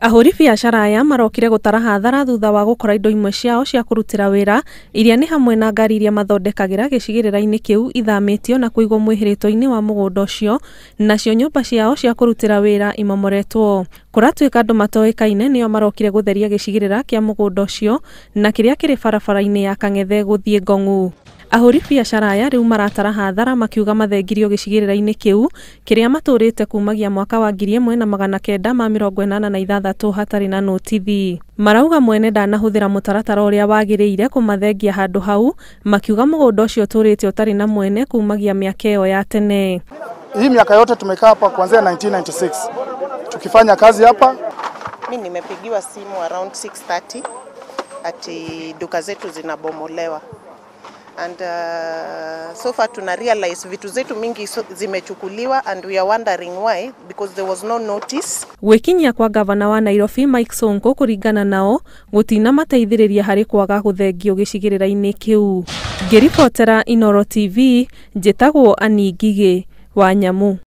Ahũri biacara aya marokire gũtara hathara thutha wa gũkora indo imwe ciao cia kũrutĩra wĩra iria nĩ hamwe na ngari iria mathondekagĩra gĩcigĩrĩra-inĩ kĩu ithamĩtio na kũigwo mwĩhĩrĩtwo-inĩ wa mũgũnda ũcio, nacio nyũmba ciao cia kũrutĩra wĩra imomoretwo. Kũratuĩka andũ matoĩkaine nĩo marokire gũtheria gĩcigĩrĩra kĩa mũgũnda ũcio na kĩrĩa kĩrĩ barabara-inĩ ya Kang'ethe gũthiĩ Ngong'u. Ahũri biacara aya rĩu maratara hathara makiuga mathengirio gĩcigĩrĩra-inĩ kĩu kĩrĩa matũrĩte kumagia mwaka wa 1986 hatarĩ na notithi. Marauga mwene ndanahũthĩra mũtaratara ũrĩa wagĩrĩire kũmathengia handũ hau, makiuga mũgũnda ũcio ũtũrĩte ũtarĩ na mwene kumagia mĩaka ĩyo ya tene. Hii miaka yote tumekaa hapa kuanzia 1996 tukifanya kazi hapa. Mimi nimepigiwa simu around 6:30 ati duka zetu zinabomolewa. And so far tuna realize vitu zetu mingi zimechukuliwa and we are wondering why, because there was no notice. Gwikinyia kwa gavana wa Nairobi Mike Sonko kũringana nao gũtina mateithĩrĩria harĩ kwaga gũthengio gĩcigĩrĩra-inĩ kĩu. Ngĩribotera Inooro TV, njĩtagwo Ani Ngigĩ wa Nyamu.